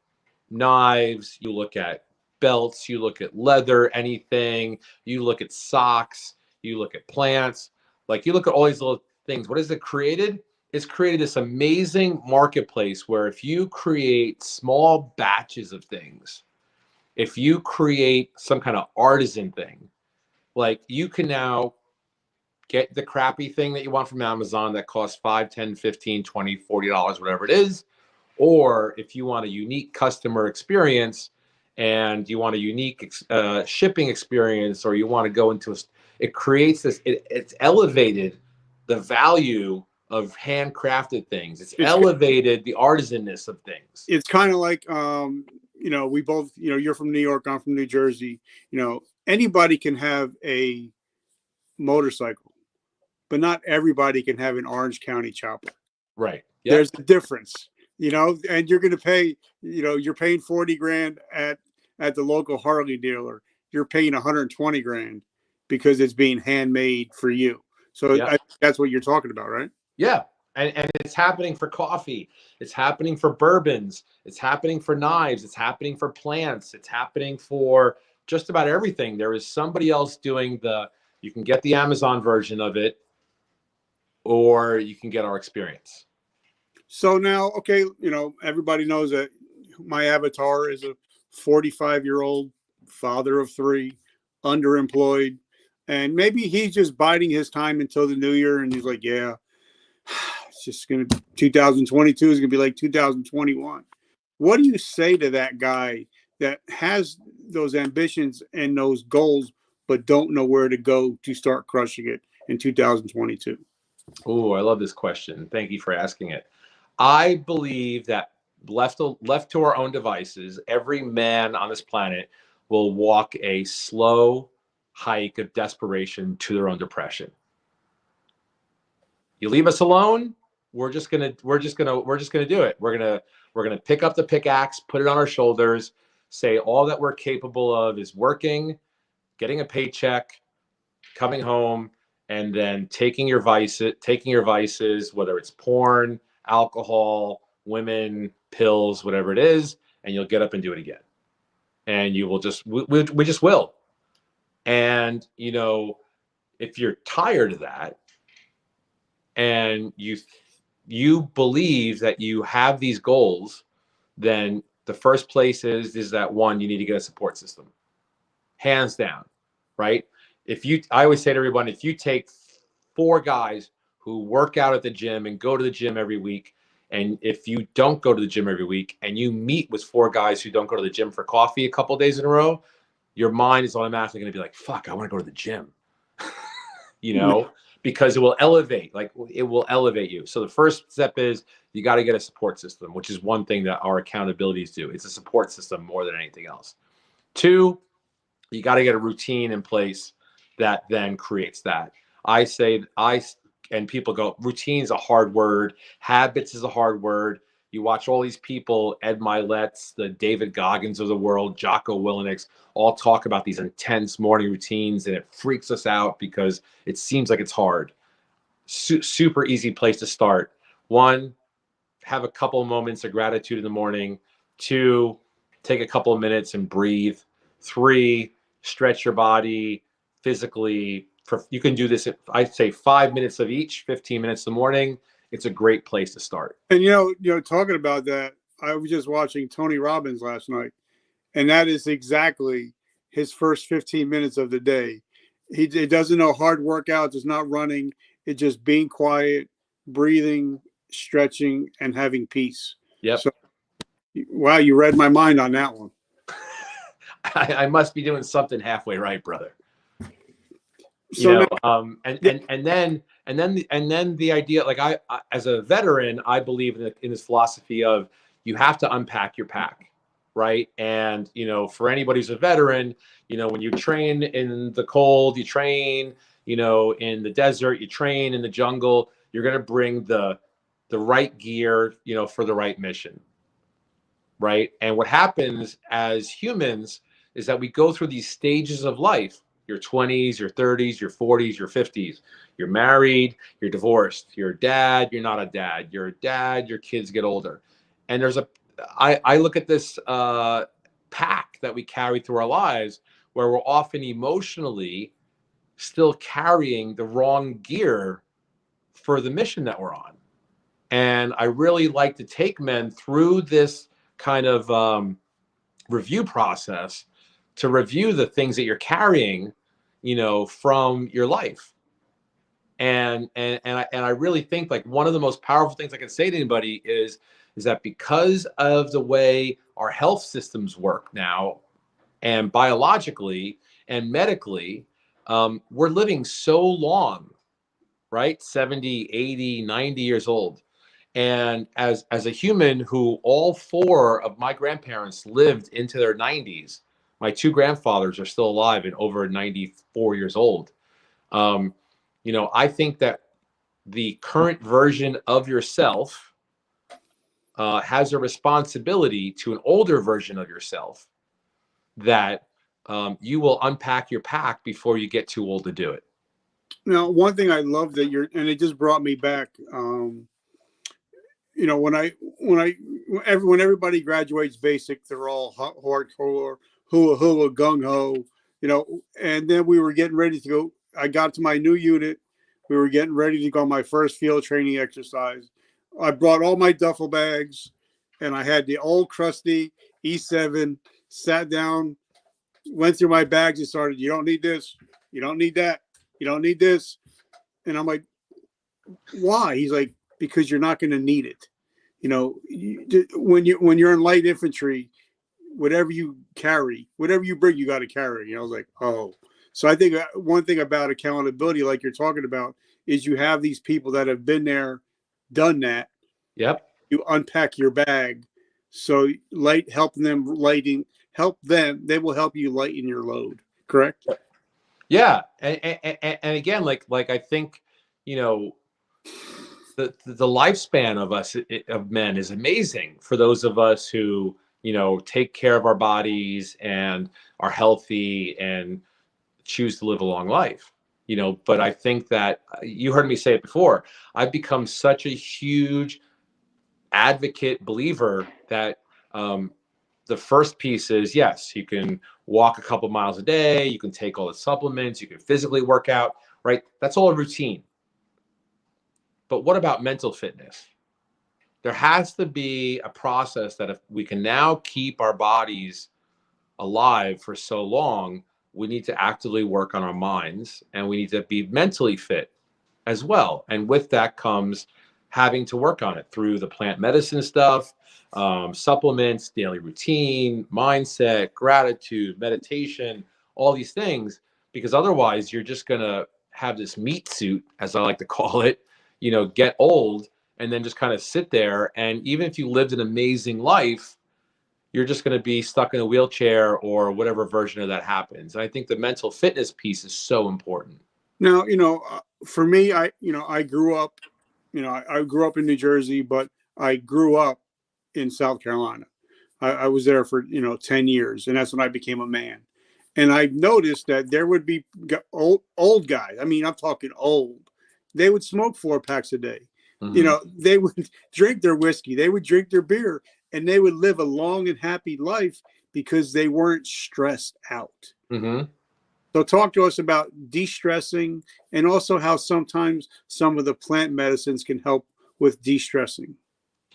Speaker 2: knives, you look at belts, you look at leather, anything, you look at socks, you look at plants, like you look at all these little things. What has it created? It's created this amazing marketplace where if you create small batches of things, if you create some kind of artisan thing, like you can now get the crappy thing that you want from Amazon that costs 5, 10, 15, 20, $40, whatever it is. Or if you want a unique customer experience and you want a unique shipping experience, or you want to go into it creates this, it's elevated the value of handcrafted things. It's elevated the artisanness of things.
Speaker 1: It's kind of like, we both, you're from New York, I'm from New Jersey. Anybody can have a motorcycle, but not everybody can have an Orange County chopper.
Speaker 2: Right. Yep.
Speaker 1: There's a difference, and you're going to pay, you're paying 40 grand at the local Harley dealer. You're paying 120 grand because it's being handmade for you. So
Speaker 2: Yep.
Speaker 1: that's what you're talking about, right?
Speaker 2: Yeah. And it's happening for coffee. It's happening for bourbons. It's happening for knives. It's happening for plants. It's happening for just about everything. There is somebody else doing you can get the Amazon version of it, or you can get our experience.
Speaker 1: So now, okay, everybody knows that my avatar is a 45-year-old father of 3, underemployed, and maybe he's just biding his time until the new year, and he's like, yeah, it's just going to 2022 is going to be like 2021. What do you say to that guy that has those ambitions and those goals, but don't know where to go to start crushing it in 2022?
Speaker 2: Oh, I love this question. Thank you for asking it. I believe that left to our own devices, every man on this planet will walk a slow hike of desperation to their own depression. You leave us alone, we're just gonna do it. We're gonna pick up the pickaxe, put it on our shoulders, say all that we're capable of is working, getting a paycheck, coming home, and then taking your vices, whether it's porn, alcohol, women, pills, whatever it is, and you'll get up and do it again. And you will just we just will. And if you're tired of that, and you believe that you have these goals, then the first place is that one, you need to get a support system, hands down, right? I always say to everyone, if you take 4 guys who work out at the gym and go to the gym every week, and if you don't go to the gym every week and you meet with 4 guys who don't go to the gym for coffee a couple of days in a row, your mind is automatically going to be like, fuck, I want to go to the gym. Because it will elevate you. So the first step is you got to get a support system, which is one thing that our accountabilities do. It's a support system more than anything else. 2, you got to get a routine in place that then creates that. And people go, routine's a hard word. Habits is a hard word. You watch all these people, Ed Milet's, the David Goggins of the world, Jocko Willenick's, all talk about these intense morning routines, and it freaks us out because it seems like it's hard. Super easy place to start. 1, have a couple of moments of gratitude in the morning. 2, take a couple of minutes and breathe. 3, stretch your body physically. You can do this, I'd say 5 minutes of each, 15 minutes in the morning. It's a great place to start.
Speaker 1: And talking about that, I was just watching Tony Robbins last night, and that is exactly his first 15 minutes of the day. He doesn't know hard workouts. It's not running. It's just being quiet, breathing, stretching, and having peace.
Speaker 2: Yep.
Speaker 1: So, wow, you read my mind on that one.
Speaker 2: I must be doing something halfway right, brother.
Speaker 1: So
Speaker 2: and then the idea, like I as a veteran, I believe in this philosophy of you have to unpack your pack, right? And for anybody who's a veteran, when you train in the cold, you train, in the desert, you train in the jungle, you're going to bring the right gear, for the right mission, right? And what happens as humans is that we go through these stages of life. Your 20s, your 30s, your 40s, your 50s. You're married, you're divorced, you're a dad, you're not a dad. You're a dad, your kids get older. And I look at this pack that we carry through our lives where we're often emotionally still carrying the wrong gear for the mission that we're on. And I really like to take men through this kind of review process to review the things that you're carrying, from your life. And I really think, like, one of the most powerful things I can say to anybody is that because of the way our health systems work now, and biologically and medically, we're living so long, right? 70, 80, 90 years old. And as a human who all 4 of my grandparents lived into their 90s, my 2 grandfathers are still alive and over 94 years old. I think that the current version of yourself has a responsibility to an older version of yourself that you will unpack your pack before you get too old to do it.
Speaker 1: Now, one thing I love that and it just brought me back. When everybody graduates basic, they're all hardcore, hula gung ho, and then we were getting ready to go. I got to my new unit. We were getting ready to go on my first field training exercise. I brought all my duffel bags, and I had the old crusty E7. Sat down, went through my bags, and started. You don't need this. You don't need that. You don't need this. And I'm like, why? He's like, because you're not going to need it. When you're in light infantry, whatever you carry, whatever you bring, you got to carry. I was like, oh. So I think one thing about accountability, like you're talking about, is you have these people that have been there, done that.
Speaker 2: Yep.
Speaker 1: You unpack your bag. So help them. They will help you lighten your load. Correct?
Speaker 2: Yeah. And again, like I think, the lifespan of men is amazing for those of us who, take care of our bodies and are healthy and choose to live a long life, but I think that you heard me say it before. I've become such a huge advocate believer that the first piece is, yes, you can walk a couple miles a day, you can take all the supplements, you can physically work out, right? That's all a routine. But what about mental fitness? There has to be a process that if we can now keep our bodies alive for so long, we need to actively work on our minds, and we need to be mentally fit as well. And with that comes having to work on it through the plant medicine stuff, supplements, daily routine, mindset, gratitude, meditation, all these things, because otherwise you're just going to have this meat suit, as I like to call it, get old and then just kind of sit there. And even if you lived an amazing life, you're just going to be stuck in a wheelchair or whatever version of that happens. And I think the mental fitness piece is so important.
Speaker 1: Now, for me, I grew up, I grew up in New Jersey, but I grew up in South Carolina. I was there for, 10 years, and that's when I became a man. And I noticed that there would be old guys. I mean, I'm talking old. They would smoke 4 packs a day.
Speaker 2: Mm-hmm.
Speaker 1: They would drink their whiskey. They would drink their beer. and they would live a long and happy life because they weren't stressed out.
Speaker 2: Mm-hmm.
Speaker 1: So talk to us about de-stressing, and also how sometimes some of the plant medicines can help with de-stressing.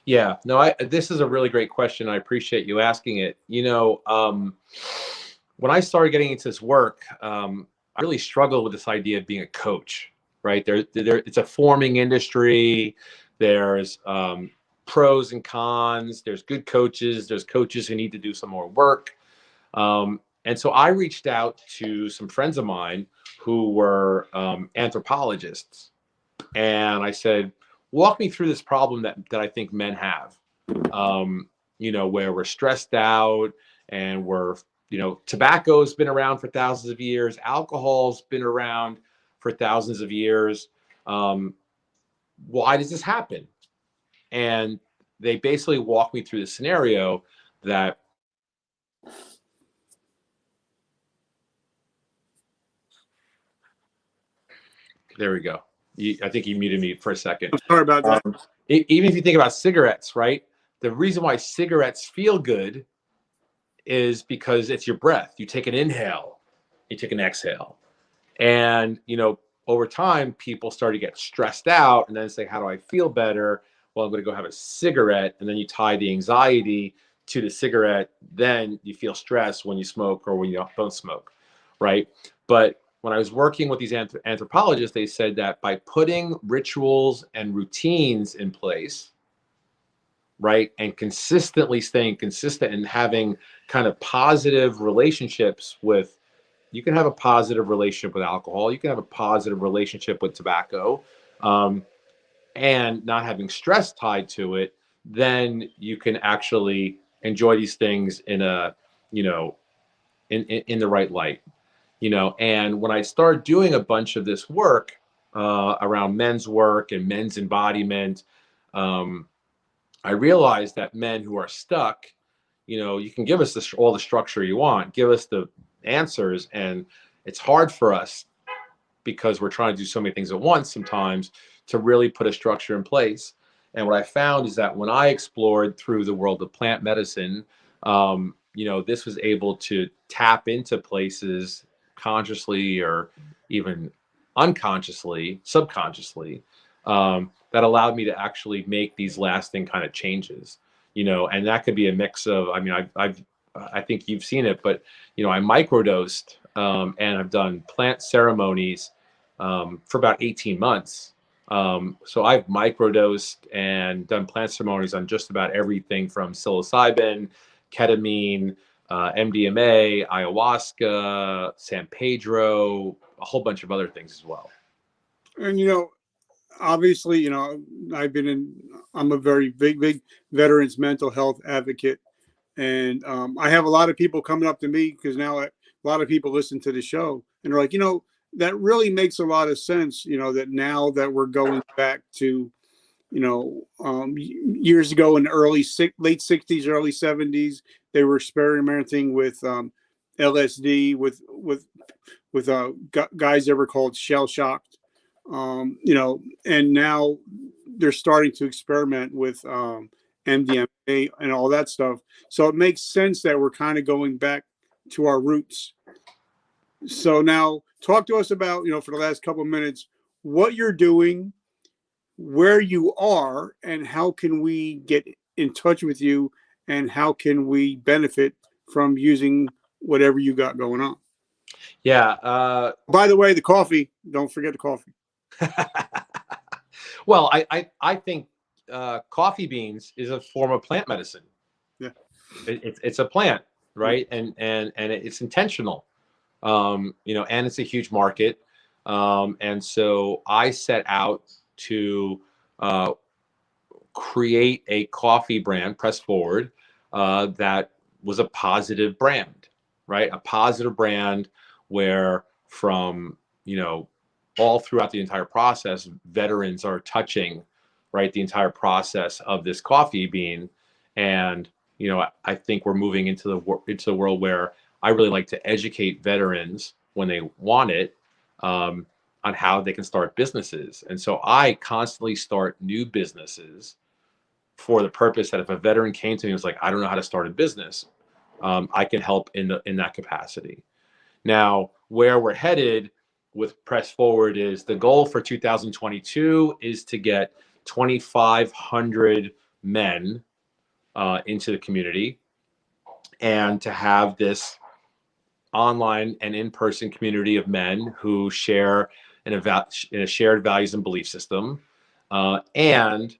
Speaker 2: Yeah, no, this is a really great question. I appreciate you asking it. When I started getting into this work, I really struggled with this idea of being a coach, right? It's a forming industry. There's pros and cons. There's good coaches. There's coaches who need to do some more work. And so I reached out to some friends of mine who were anthropologists. And I said, walk me through this problem that I think men have, where we're stressed out and tobacco's been around for thousands of years. Alcohol's been around for thousands of years. Why does this happen? And they basically walked me through the scenario that there we go. I think you muted me for a second.
Speaker 1: I'm sorry about that.
Speaker 2: Even if you think about cigarettes, right? The reason why cigarettes feel good is because it's your breath. You take an inhale, you take an exhale. And, over time, people start to get stressed out and then say, how do I feel better? Well, I'm going to go have a cigarette. And then you tie the anxiety to the cigarette. Then you feel stressed when you smoke or when you don't smoke, right? But when I was working with these anthropologists, they said that by putting rituals and routines in place, right, and consistently staying consistent and having kind of positive relationships with, you can have a positive relationship with alcohol, you can have a positive relationship with tobacco, and not having stress tied to it, then you can actually enjoy these things in a, in the right light. And when I started doing a bunch of this work around men's work and men's embodiment, I realized that men who are stuck, you can give us all the structure you want, give us the answers, and it's hard for us because we're trying to do so many things at once sometimes to really put a structure in place. And what I found is that when I explored through the world of plant medicine, this was able to tap into places consciously or even unconsciously, subconsciously, that allowed me to actually make these lasting kind of changes. And that could be a mix of, I mean, I think you've seen it, but I microdosed, and I've done plant ceremonies for about 18 months. So I've microdosed and done plant ceremonies on just about everything from psilocybin, ketamine, MDMA, ayahuasca, San Pedro, a whole bunch of other things as well.
Speaker 1: And obviously, I'm a very big veterans mental health advocate, and I have a lot of people coming up to me because now a lot of people listen to the show and they're like, that really makes a lot of sense. That now that we're going back to, years ago in the late 60s, early 70s, they were experimenting with LSD with guys that were called shell shocked, and now they're starting to experiment with MDMA and all that stuff. So it makes sense that we're kind of going back to our roots. So now talk to us about, for the last couple of minutes, what you're doing, where you are, and how can we get in touch with you, and how can we benefit from using whatever you got going on.
Speaker 2: Yeah.
Speaker 1: By the way, the coffee, don't forget the coffee.
Speaker 2: Well, I think coffee beans is a form of plant medicine.
Speaker 1: Yeah.
Speaker 2: It's a plant, right? And it's intentional, and it's a huge market. And so I set out to create a coffee brand, Press Forward, that was a positive brand, right? A positive brand where from, all throughout the entire process, veterans are touching, right, the entire process of this coffee bean. And, I think we're moving into the world where I really like to educate veterans when they want it, on how they can start businesses. And so I constantly start new businesses for the purpose that if a veteran came to me and was like, I don't know how to start a business, I can help in that capacity. Now, where we're headed with Press Forward is the goal for 2022 is to get 2,500 men into the community, and to have this online and in-person community of men who share in a shared values and belief system. And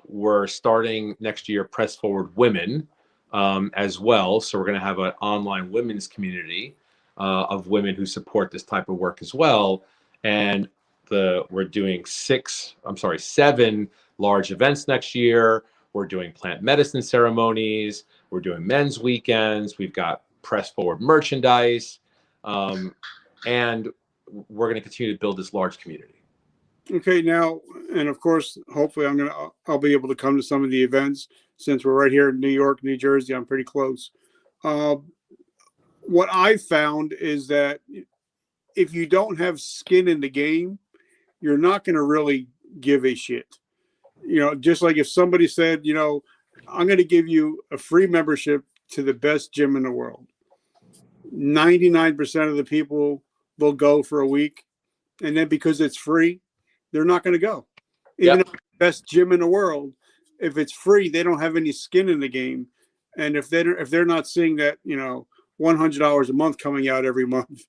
Speaker 2: we're starting next year Press Forward Women as well. So we're going to have an online women's community of women who support this type of work as well. And we're doing 7 large events next year. We're doing plant medicine ceremonies. We're doing men's weekends. We've got Press Forward merchandise. And we're going to continue to build this large community.
Speaker 1: Okay, now, and of course, hopefully I'll be able to come to some of the events since we're right here in New York, New Jersey. I'm pretty close. What I found is that if you don't have skin in the game, you're not going to really give a shit. Just like if somebody said, I'm going to give you a free membership to the best gym in the world. 99% of the people will go for a week. And then because it's free, they're not going to go. Even though it's the best gym in the world, if it's free, they don't have any skin in the game. And if they're not seeing that, $100 a month coming out every month,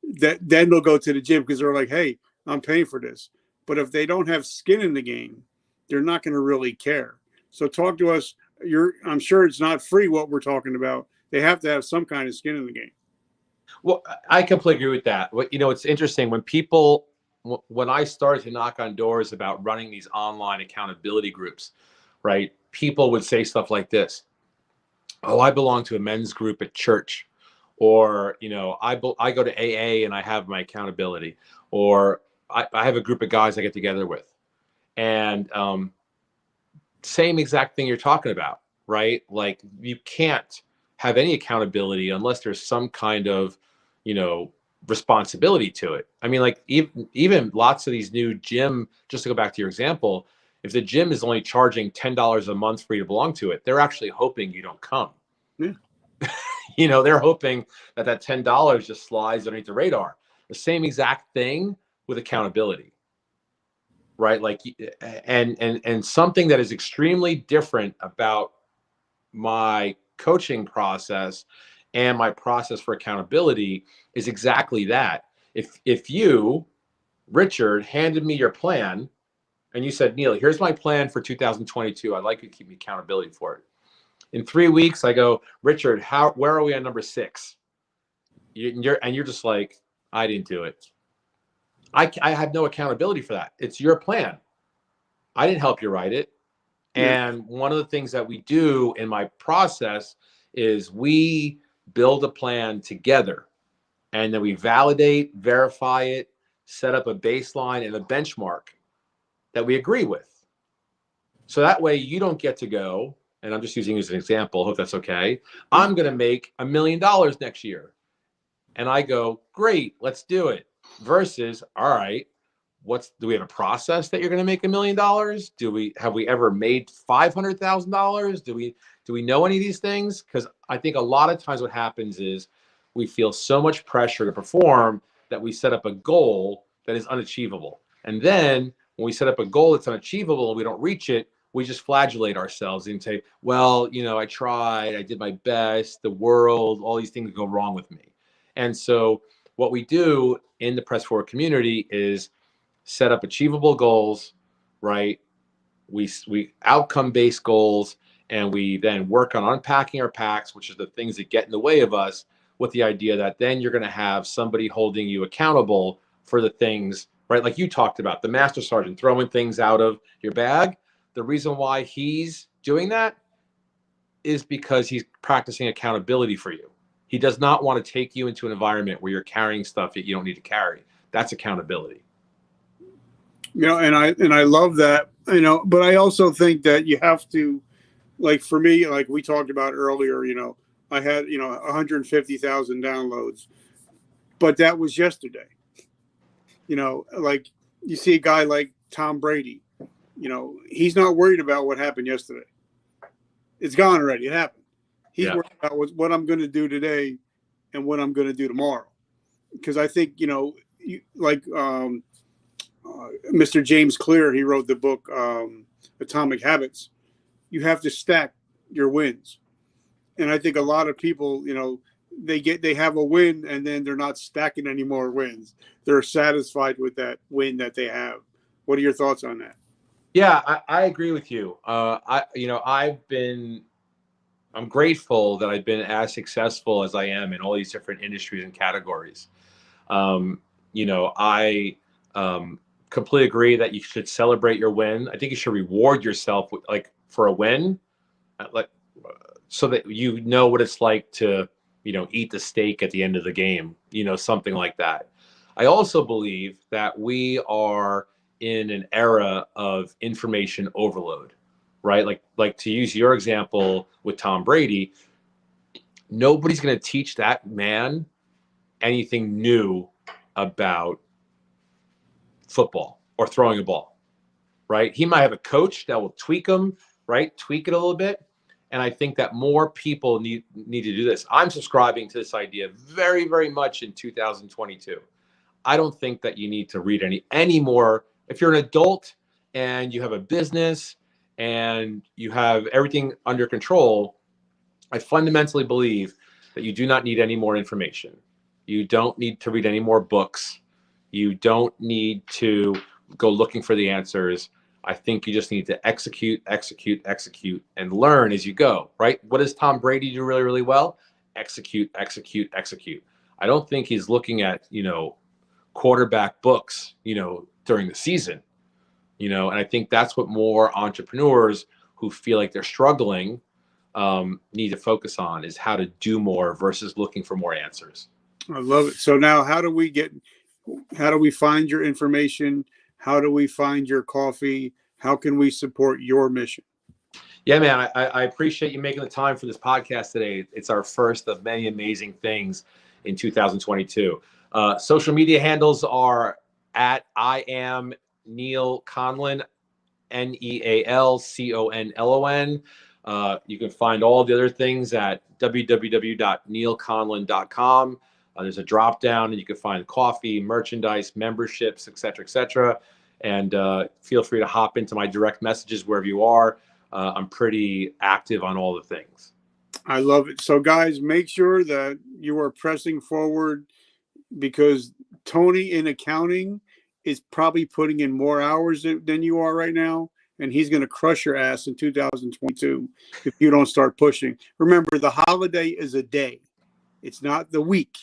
Speaker 1: then they'll go to the gym because they're like, hey, I'm paying for this. But if they don't have skin in the game, they're not going to really care. So talk to us. I'm sure it's not free what we're talking about. They have to have some kind of skin in the game.
Speaker 2: Well, I completely agree with that. It's interesting when I started to knock on doors about running these online accountability groups, right? People would say stuff like this: "Oh, I belong to a men's group at church," or I go to AA and I have my accountability, or I have a group of guys I get together with, and same exact thing you're talking about, right? Like, you can't have any accountability unless there's some kind of responsibility to it. I mean, like, even lots of these new gym, just to go back to your example, if the gym is only charging $10 a month for you to belong to it, they're actually hoping you don't come.
Speaker 1: Yeah.
Speaker 2: They're hoping that $10 just slides underneath the radar. The same exact thing with accountability, right? Like, and something that is extremely different about my coaching process and my process for accountability is exactly that. If you, Richard, handed me your plan and you said, Neal, here's my plan for 2022. I'd like you to keep me accountability for it. In 3 weeks, I go, Richard, where are we on number 6? You're just like, I didn't do it. I have no accountability for that. It's your plan. I didn't help you write it. And one of the things that we do in my process is we build a plan together, and then we validate, verify it, set up a baseline and a benchmark that we agree with. So that way you don't get to go, and I'm just using you as an example, hope that's okay. I'm going to make $1 million next year. And I go, great, let's do it. Versus, all right, do we have a process that you're going to make $1 million? Have we ever made $500,000? Do we know any of these things? Because I think a lot of times what happens is we feel so much pressure to perform that we set up a goal that is unachievable. And then when we set up a goal that's unachievable and we don't reach it, we just flagellate ourselves and say, well, I tried, I did my best, the world, all these things go wrong with me. And so what we do in the Press Forward community is set up achievable goals, right? We outcome-based goals, and we then work on unpacking our packs, which is the things that get in the way of us, with the idea that then you're going to have somebody holding you accountable for the things, right? Like you talked about, the master sergeant throwing things out of your bag. The reason why he's doing that is because he's practicing accountability for you. He does not want to take you into an environment where you're carrying stuff that you don't need to carry. That's accountability.
Speaker 1: And I love that, but I also think that you have to, like, for me, like we talked about earlier, I had, 150,000 downloads, but that was yesterday. Like, you see a guy like Tom Brady, he's not worried about what happened yesterday. It's gone already. It happened. He's
Speaker 2: Yeah.
Speaker 1: worried about what I'm going to do today and what I'm going to do tomorrow. Because I think, Mr. James Clear, he wrote the book Atomic Habits. You have to stack your wins. And I think a lot of people, they have a win and then they're not stacking any more wins. They're satisfied with that win that they have. What are your thoughts on that?
Speaker 2: Yeah, I agree with you. I'm grateful that I've been as successful as I am in all these different industries and categories. I completely agree that you should celebrate your win. I think you should reward yourself for a win, so that you know what it's like to, eat the steak at the end of the game, something like that. I also believe that we are in an era of information overload, right? Like to use your example with Tom Brady, nobody's going to teach that man anything new about football or throwing a ball, right? He might have a coach that will tweak him, right? Tweak it a little bit. And I think that more people need to do this. I'm subscribing to this idea very, very much in 2022. I don't think that you need to read any more. If you're an adult and you have a business and you have everything under control, I fundamentally believe that you do not need any more information. You don't need to read any more books. You don't need to go looking for the answers. I think you just need to execute, and learn as you go, right? What does Tom Brady do really, really well? Execute. I don't think he's looking at, quarterback books, during the season, and I think that's what more entrepreneurs who feel like they're struggling need to focus on, is how to do more versus looking for more answers.
Speaker 1: I love it. So now how do we find your information? How do we find your coffee? How can we support your mission?
Speaker 2: Yeah, man, I appreciate you making the time for this podcast today. It's our first of many amazing things in 2022. Social media handles are at I am Neal Conlon, NEALCONLON. You can find all the other things at www.nealconlon.com. There's a drop down and you can find coffee, merchandise, memberships, et cetera. And feel free to hop into my direct messages wherever you are. I'm pretty active on all the things.
Speaker 1: I love it. So guys, make sure that you are pressing forward, because Tony in accounting is probably putting in more hours than you are right now. And he's going to crush your ass in 2022 if you don't start pushing. Remember, the holiday is a day. It's not the week.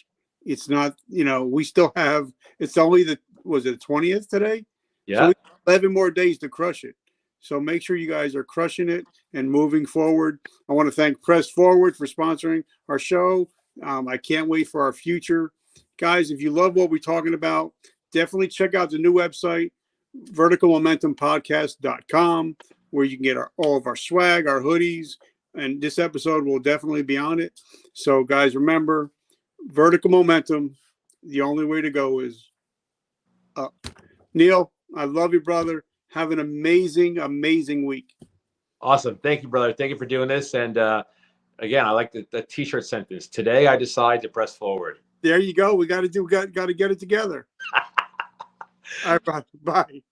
Speaker 1: It's not, we still have, it's only was it the 20th today?
Speaker 2: Yeah.
Speaker 1: So we have 11 more days to crush it. So make sure you guys are crushing it and moving forward. I want to thank Press Forward for sponsoring our show. I can't wait for our future. Guys, if you love what we're talking about, definitely check out the new website, verticalmomentumpodcast.com, where you can get all of our swag, our hoodies, and this episode will definitely be on it. So, guys, remember, vertical momentum, the only way to go is up. Neal, I love you, brother. Have an amazing, amazing week.
Speaker 2: Awesome. Thank you, brother. Thank you for doing this. And again, I like the t-shirt sentence. Today, I decide to press forward.
Speaker 1: There you go. We got to get it together. All right, bye.